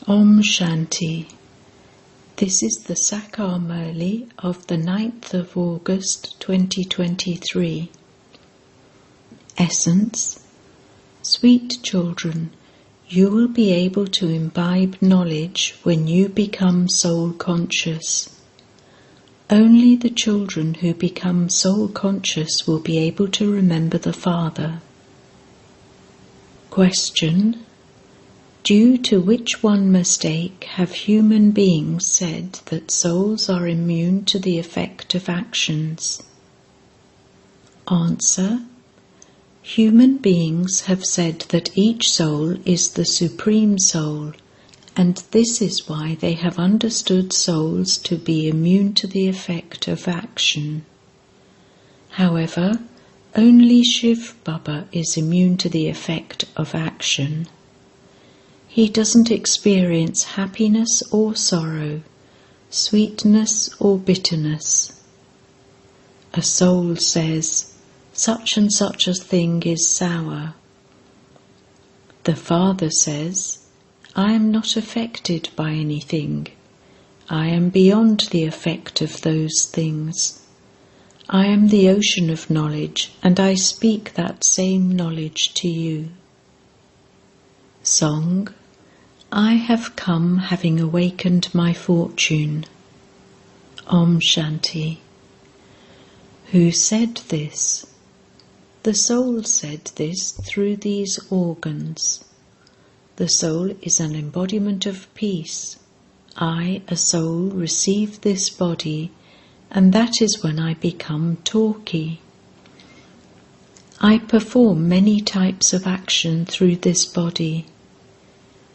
Om Shanti. This is the Sakar Murli of the 9th of August 2023. Essence. Sweet children, you will be able to imbibe knowledge when you become soul conscious. Only the children who become soul conscious will be able to remember the Father. Question. Due to which one mistake have human beings said that souls are immune to the effect of actions? Answer. Human beings have said that each soul is the Supreme Soul, and this is why they have understood souls to be immune to the effect of action. However, only Shiv Baba is immune to the effect of action. He doesn't experience happiness or sorrow, sweetness or bitterness. A soul says, such and such a thing is sour. The Father says, I am not affected by anything. I am beyond the effect of those things. I am the ocean of knowledge, and I speak that same knowledge to you. Song. I have come having awakened my fortune. Om Shanti. Who said this? The soul said this through these organs. The soul is an embodiment of peace. I, a soul, receive this body, and that is when I become talky. I perform many types of action through this body.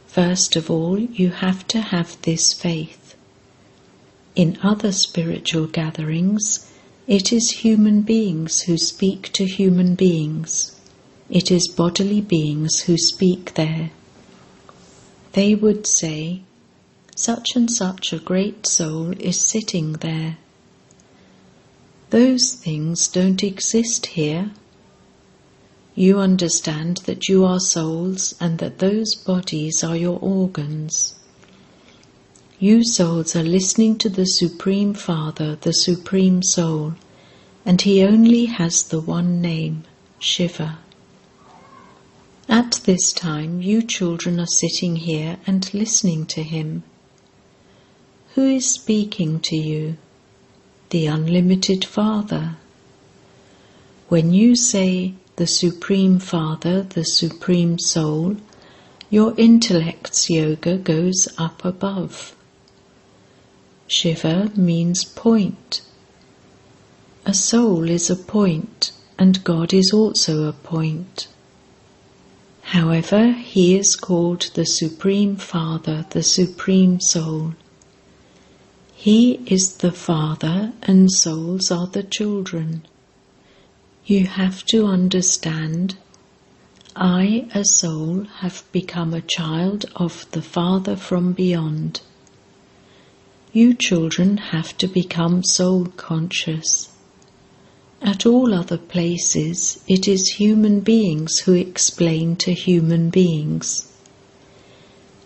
First of all, you have to have this faith. In other spiritual gatherings, it is human beings who speak to human beings. It is bodily beings who speak there. They would say, such and such a great soul is sitting there. Those things don't exist here. You understand that you are souls and that those bodies are your organs. You souls are listening to the Supreme Father, the Supreme Soul, and He only has the one name, Shiva. At this time, you children are sitting here and listening to Him. Who is speaking to you? The Unlimited Father. When you say, the Supreme Father, the Supreme Soul, your intellect's yoga goes up above. Shiva means point. A soul is a point, and God is also a point. However, He is called the Supreme Father, the Supreme Soul. He is the Father, and souls are the children. You have to understand, I, a soul, have become a child of the Father from beyond. You children have to become soul conscious. At all other places, it is human beings who explain to human beings.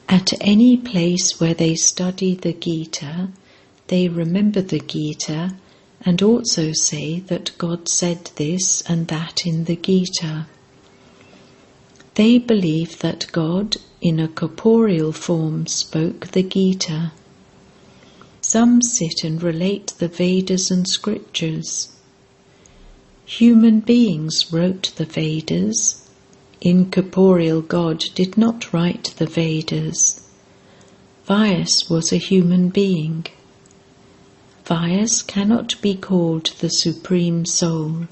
At any place where they study the Gita, they remember the Gita and also say that God said this and that in the Gita. They believe that God, in a corporeal form, spoke the Gita. Some sit and relate the Vedas and scriptures. Human beings wrote the Vedas. Incorporeal God did not write the Vedas. Vyas was a human being. Vyas cannot be called the Supreme Soul.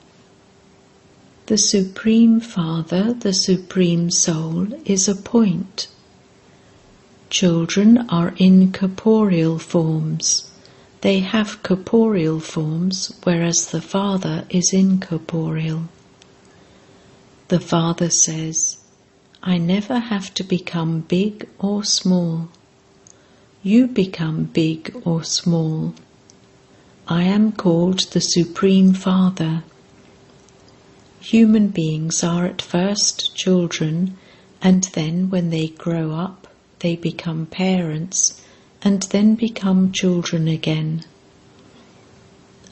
The Supreme Father, the Supreme Soul, is a point. Children are in corporeal forms. They have corporeal forms, whereas the Father is incorporeal. The Father says, I never have to become big or small. You become big or small. I am called the Supreme Father. Human beings are at first children, and then when they grow up, they become parents and then become children again.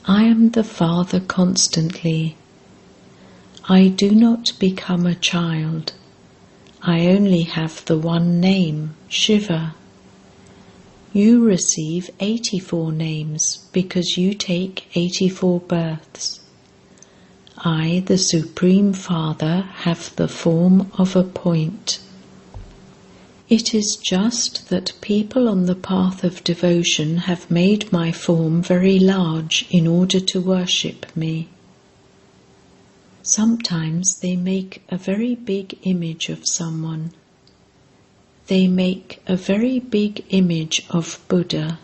I am the Father constantly. I do not become a child. I only have the one name, Shiva. You receive 84 names because you take 84 births. I, the Supreme Father, have the form of a point. It is just that people on the path of devotion have made my form very large in order to worship me. Sometimes they make a very big image of someone. They make a very big image of Buddha.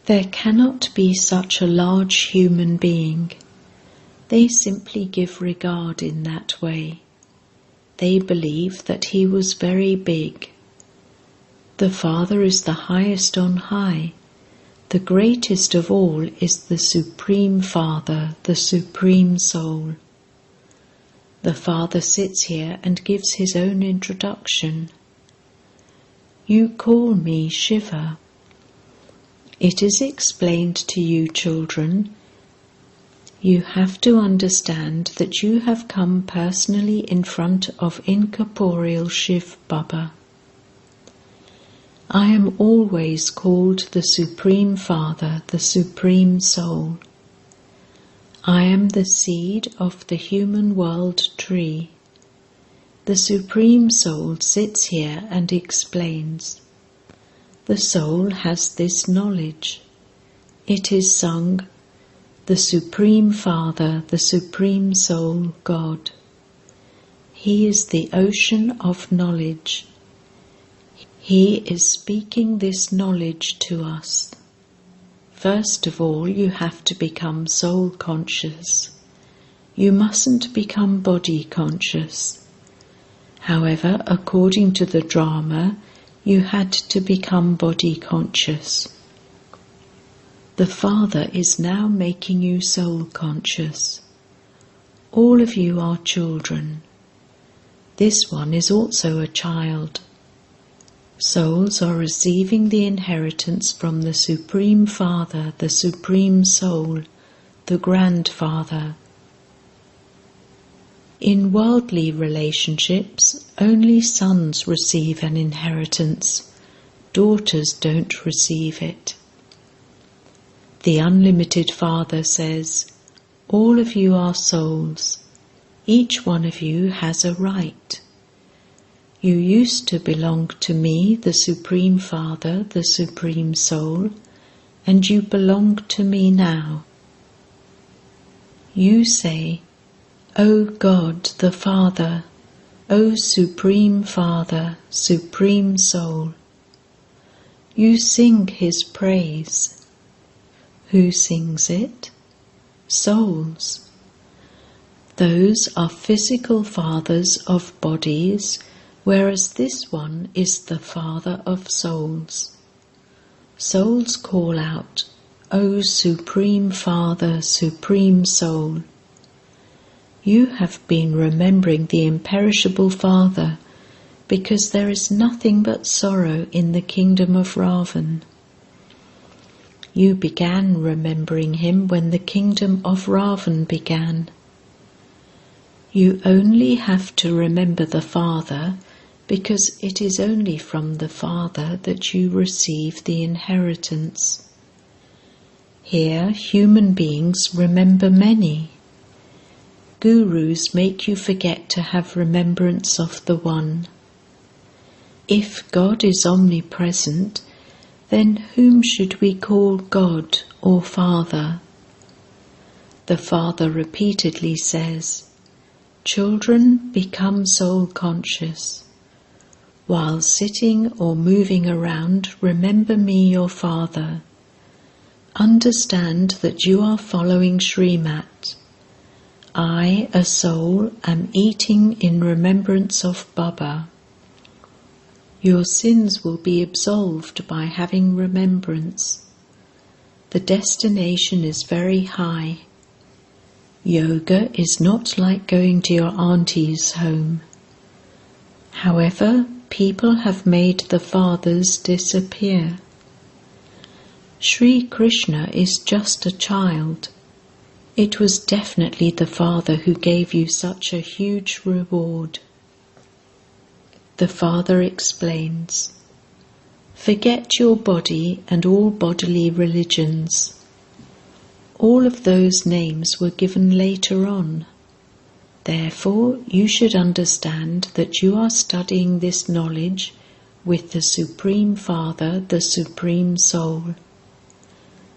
There cannot be such a large human being. They simply give regard in that way. They believe that he was very big. The Father is the highest on high. The greatest of all is the Supreme Father, the Supreme Soul. The Father sits here and gives his own introduction. You call me Shiva. It is explained to you, children. You have to understand that you have come personally in front of incorporeal Shiv Baba. I am always called the Supreme Father, the Supreme Soul. I am the seed of the human world tree. The Supreme Soul sits here and explains. The Soul has this knowledge. It is sung, the Supreme Father, the Supreme Soul, God. He is the ocean of knowledge. He is speaking this knowledge to us. First of all, you have to become soul conscious. You mustn't become body conscious. However, according to the drama, you had to become body conscious. The Father is now making you soul conscious. All of you are children. This one is also a child. Souls are receiving the inheritance from the Supreme Father, the Supreme Soul, the Grandfather. In worldly relationships, only sons receive an inheritance. Daughters don't receive it. The Unlimited Father says, all of you are souls. Each one of you has a right. You used to belong to me, the Supreme Father, the Supreme Soul, and you belong to me now. You say, O God the Father, O Supreme Father, Supreme Soul. You sing his praise. Who sings it? Souls. Those are physical fathers of bodies, whereas this one is the Father of souls. Souls call out, O Supreme Father, Supreme Soul. You have been remembering the imperishable Father, because there is nothing but sorrow in the kingdom of Ravan. You began remembering him when the kingdom of Ravan began. You only have to remember the Father, because it is only from the Father that you receive the inheritance. Here, human beings remember many. Gurus make you forget to have remembrance of the One. If God is omnipresent, then whom should we call God or Father? The Father repeatedly says, children, become soul conscious. While sitting or moving around, remember me, your Father. Understand that you are following Srimat. I, a soul, am eating in remembrance of Baba. Your sins will be absolved by having remembrance. The destination is very high. Yoga is not like going to your auntie's home. However, people have made the fathers disappear. Sri Krishna is just a child. It was definitely the Father who gave you such a huge reward. The Father explains, "Forget your body and all bodily religions. All of those names were given later on. Therefore, you should understand that you are studying this knowledge with the Supreme Father, the Supreme Soul.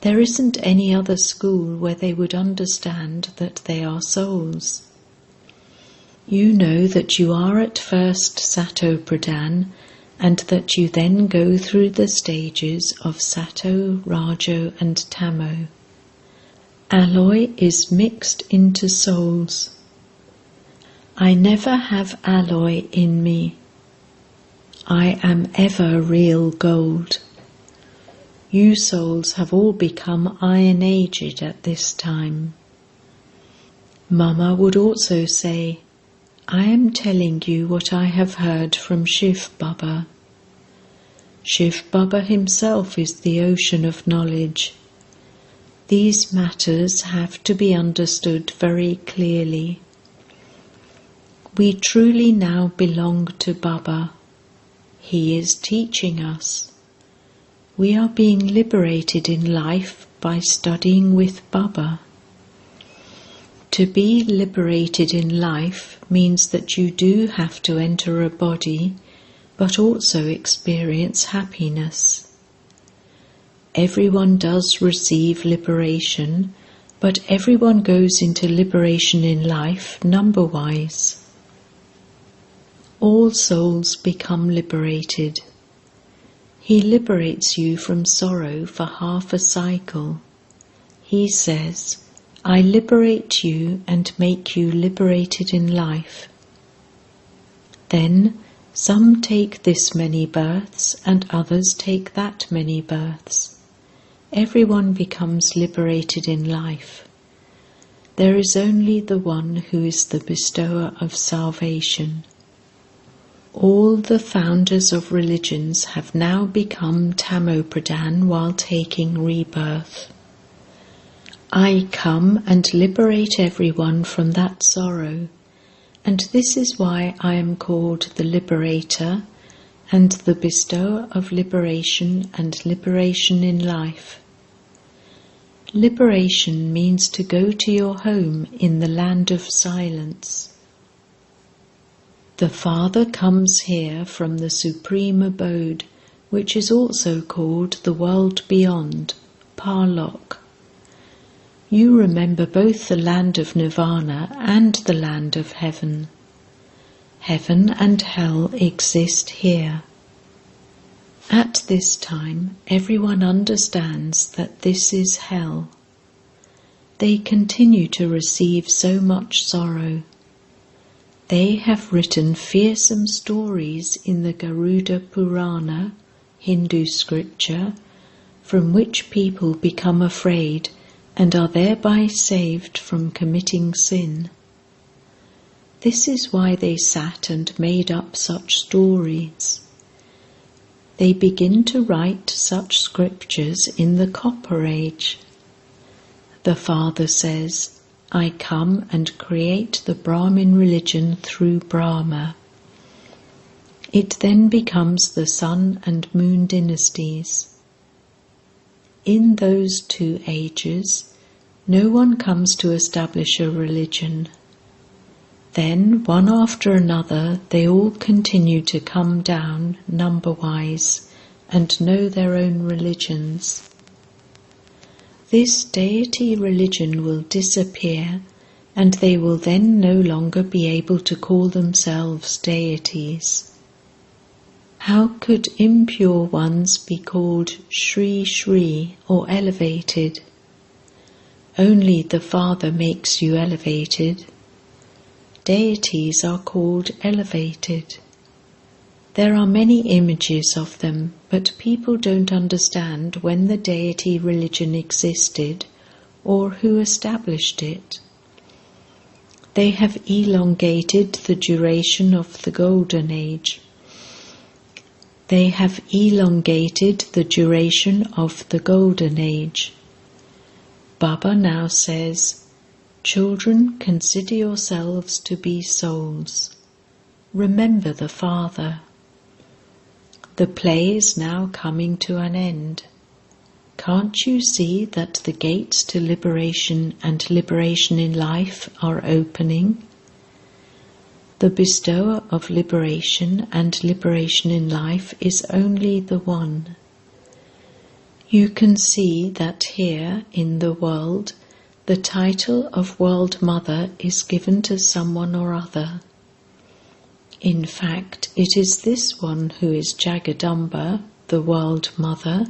There isn't any other school where they would understand that they are souls. You know that you are at first Sato Pradhan, and that you then go through the stages of Sato, Rajo and Tamo. Alloy is mixed into souls. I never have alloy in me. I am ever real gold. You souls have all become iron-aged at this time." Mama would also say, "I am telling you what I have heard from Shiv Baba. Shiv Baba himself is the ocean of knowledge. These matters have to be understood very clearly. We truly now belong to Baba. He is teaching us. We are being liberated in life by studying with Baba. To be liberated in life means that you do have to enter a body, but also experience happiness. Everyone does receive liberation, but everyone goes into liberation in life number-wise. All souls become liberated. He liberates you from sorrow for half a cycle. He says, "I liberate you and make you liberated in life." Then some take this many births and others take that many births. Everyone becomes liberated in life. There is only the one who is the bestower of salvation. All the founders of religions have now become Tamopradhan while taking rebirth. I come and liberate everyone from that sorrow, and this is why I am called the Liberator and the bestower of liberation and liberation in life. Liberation means to go to your home in the land of silence. The Father comes here from the supreme abode, which is also called the world beyond, Parlok. You remember both the land of Nirvana and the land of heaven. Heaven and hell exist here. At this time, everyone understands that this is hell. They continue to receive so much sorrow. They have written fearsome stories in the Garuda Purana, Hindu scripture, from which people become afraid and are thereby saved from committing sin. This is why they sat and made up such stories. They begin to write such scriptures in the Copper Age. The Father says, "I come and create the Brahmin religion through Brahma." It then becomes the Sun and Moon dynasties. In those 2 ages, no one comes to establish a religion. Then, one after another, they all continue to come down, number-wise, and know their own religions. This deity religion will disappear, and they will then no longer be able to call themselves deities. How could impure ones be called Shri Shri or elevated? Only the Father makes you elevated. Deities are called elevated. There are many images of them, but people don't understand when the deity religion existed or who established it. They have elongated the duration of the Golden Age. They have elongated the duration of the Golden Age. Baba now says, "Children, consider yourselves to be souls. Remember the Father." The play is now coming to an end. Can't you see that the gates to liberation and liberation in life are opening? The bestower of liberation and liberation in life is only the one. You can see that here in the world, the title of World Mother is given to someone or other. In fact, it is this one who is Jagadamba, the World Mother.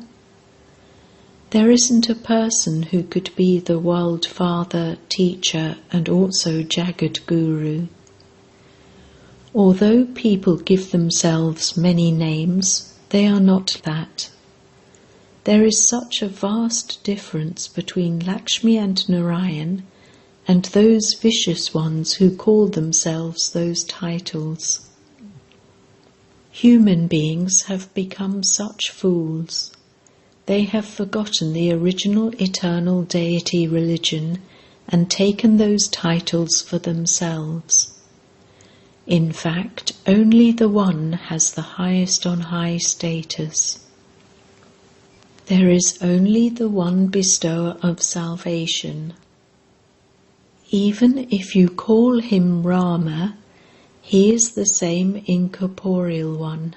There isn't a person who could be the World Father, Teacher, and also Jagad Guru. Although people give themselves many names, they are not that. There is such a vast difference between Lakshmi and Narayan and those vicious ones who call themselves those titles. Human beings have become such fools. They have forgotten the original eternal deity religion and taken those titles for themselves. In fact, only the One has the highest on high status. There is only the one bestower of salvation. Even if you call him Rama, he is the same incorporeal one.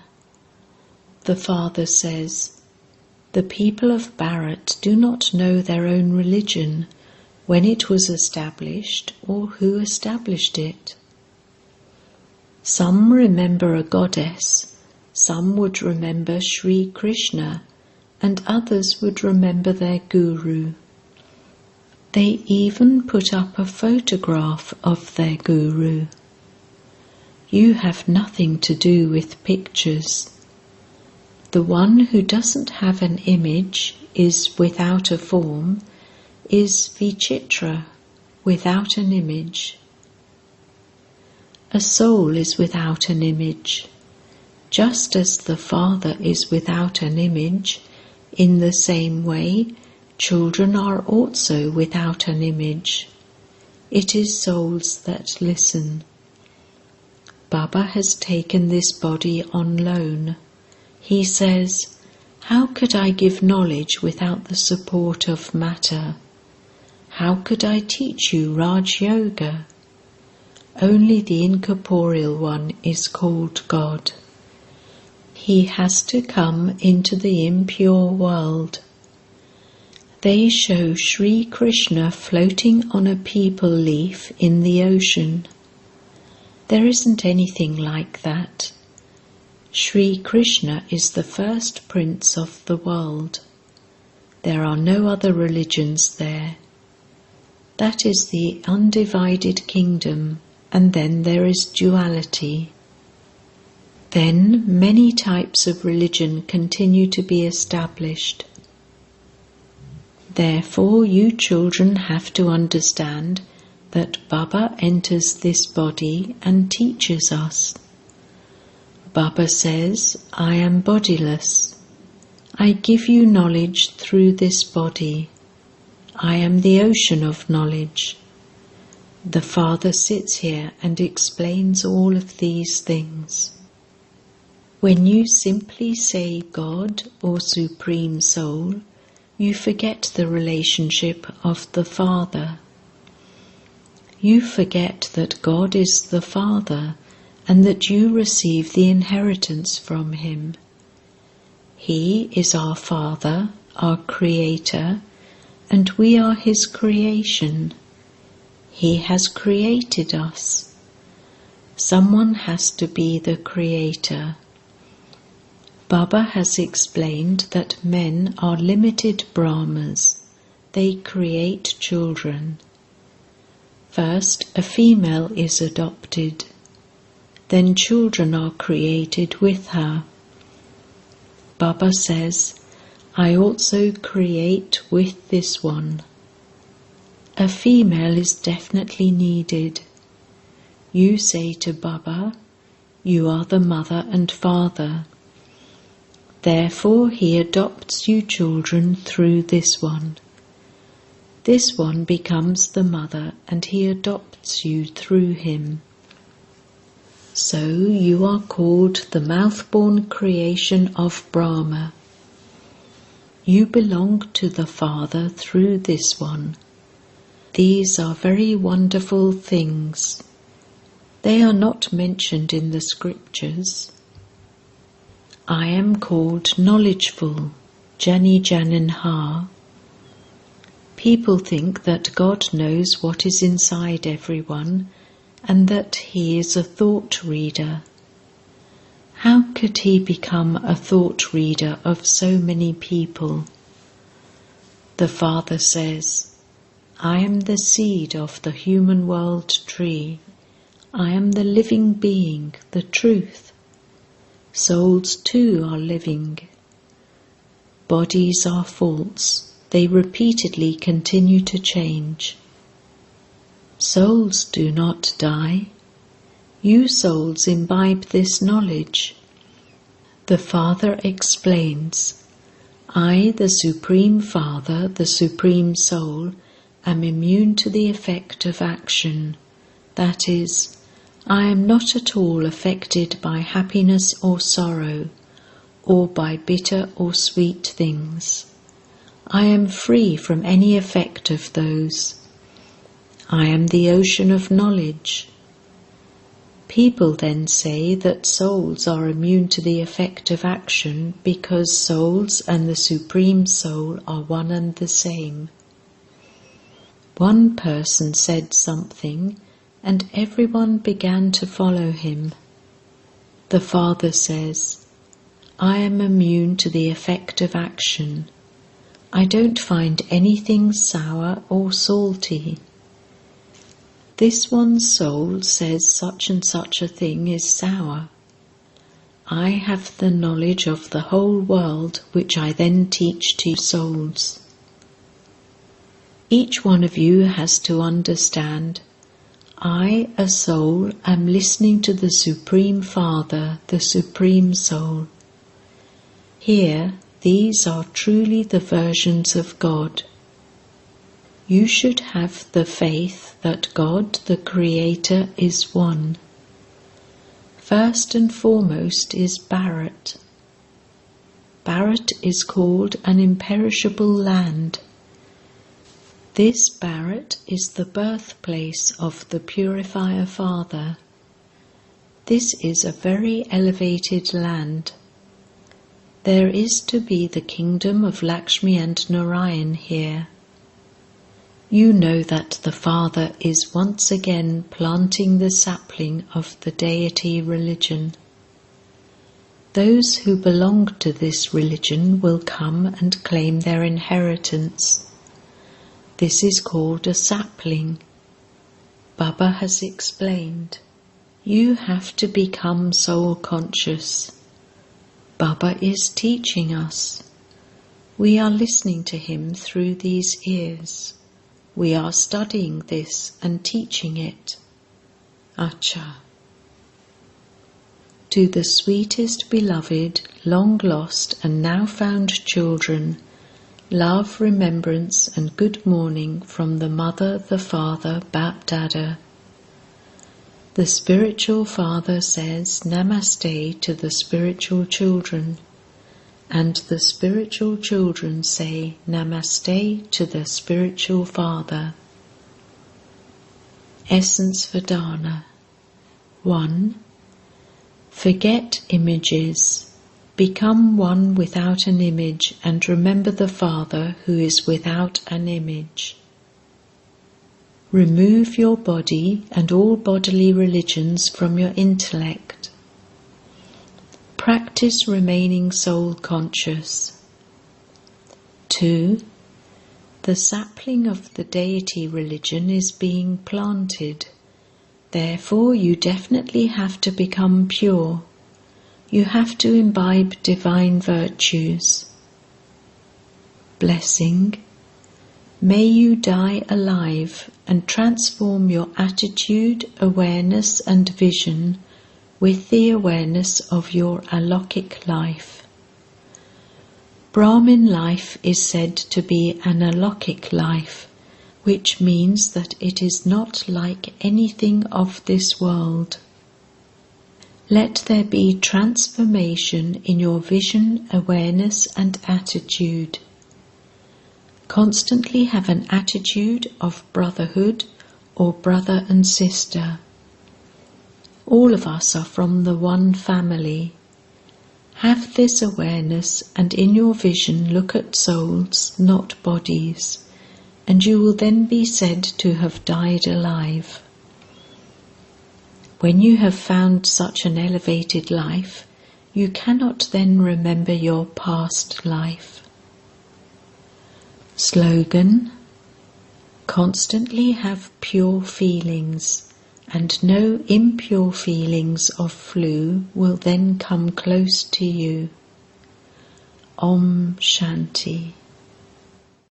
The Father says, "The people of Bharat do not know their own religion, when it was established or who established it." Some remember a goddess, some would remember Sri Krishna, and others would remember their guru. They even put up a photograph of their guru. You have nothing to do with pictures. The one who doesn't have an image, is without a form, is Vichitra, without an image. A soul is without an image. Just as the Father is without an image, in the same way, children are also without an image. It is souls that listen. Baba has taken this body on loan. He says, "How could I give knowledge without the support of matter? How could I teach you Raj Yoga? Only the incorporeal one is called God. He has to come into the impure world." They show Sri Krishna floating on a peepal leaf in the ocean. There isn't anything like that. Sri Krishna is the first prince of the world. There are no other religions there. That is the undivided kingdom, and then there is duality. Then many types of religion continue to be established. Therefore, you children have to understand that Baba enters this body and teaches us. Baba says, "I am bodiless. I give you knowledge through this body. I am the ocean of knowledge." The Father sits here and explains all of these things. When you simply say God or Supreme Soul, you forget the relationship of the Father. You forget that God is the Father and that you receive the inheritance from Him. He is our Father, our Creator, and we are His creation. He has created us. Someone has to be the Creator. Baba has explained that men are limited Brahmas. They create children. First, a female is adopted. Then children are created with her. Baba says, "I also create with this one." A female is definitely needed. You say to Baba, "You are the mother and father." Therefore he adopts you children through this one. This one becomes the mother and he adopts you through him. So you are called the mouth-born creation of Brahma. You belong to the Father through this one. These are very wonderful things. They are not mentioned in the scriptures. I am called knowledgeful, Jani Janan Ha. People think that God knows what is inside everyone and that he is a thought reader. How could he become a thought reader of so many people? The Father says, I am the seed of the human world tree. I am the living being, the truth. Souls too are living. Bodies are false. They repeatedly continue to change. Souls do not die. You souls imbibe this knowledge. The Father explains, I, the Supreme Father, the Supreme Soul, am immune to the effect of action. That is, I am not at all affected by happiness or sorrow, or by bitter or sweet things. I am free from any effect of those. I am the ocean of knowledge. People then say that souls are immune to the effect of action because souls and the Supreme Soul are one and the same. One person said something and everyone began to follow him. The Father says, I am immune to the effect of action. I don't find anything sour or salty. This one's soul says such and such a thing is sour. I have the knowledge of the whole world which I then teach to souls. Each one of you has to understand, I, a soul, am listening to the Supreme Father, the Supreme Soul. Here, these are truly the versions of God. You should have the faith that God, the Creator, is one. First and foremost is Bharat. Bharat is called an imperishable land. This Bharat is the birthplace of the Purifier Father. This is a very elevated land. There is to be the kingdom of Lakshmi and Narayan here. You know that the Father is once again planting the sapling of the deity religion. Those who belong to this religion will come and claim their inheritance. This is called a sapling. Baba has explained, you have to become soul conscious. Baba is teaching us. We are listening to him through these ears. We are studying this and teaching it. Acha. To the sweetest beloved, long lost and now found children, love, remembrance and good morning from the Mother, the Father, Bap Dada. The spiritual father says Namaste to the spiritual children, and the spiritual children say Namaste to the spiritual father. Essence Vedana. 1. Forget images. Become one without an image and remember the Father who is without an image. Remove your body and all bodily religions from your intellect. Practice remaining soul conscious. 2. The sapling of the deity religion is being planted. Therefore, you definitely have to become pure. You have to imbibe divine virtues. Blessing. May you die alive and transform your attitude, awareness and vision with the awareness of your alokhic life. Brahmin life is said to be an alokik life, which means that it is not like anything of this world. Let there be transformation in your vision, awareness and attitude. Constantly have an attitude of brotherhood or brother and sister. All of us are from the one family. Have this awareness and in your vision look at souls, not bodies, and you will then be said to have died alive. When you have found such an elevated life, you cannot then remember your past life. Slogan: constantly have pure feelings, and no impure feelings of flu will then come close to you. Om Shanti.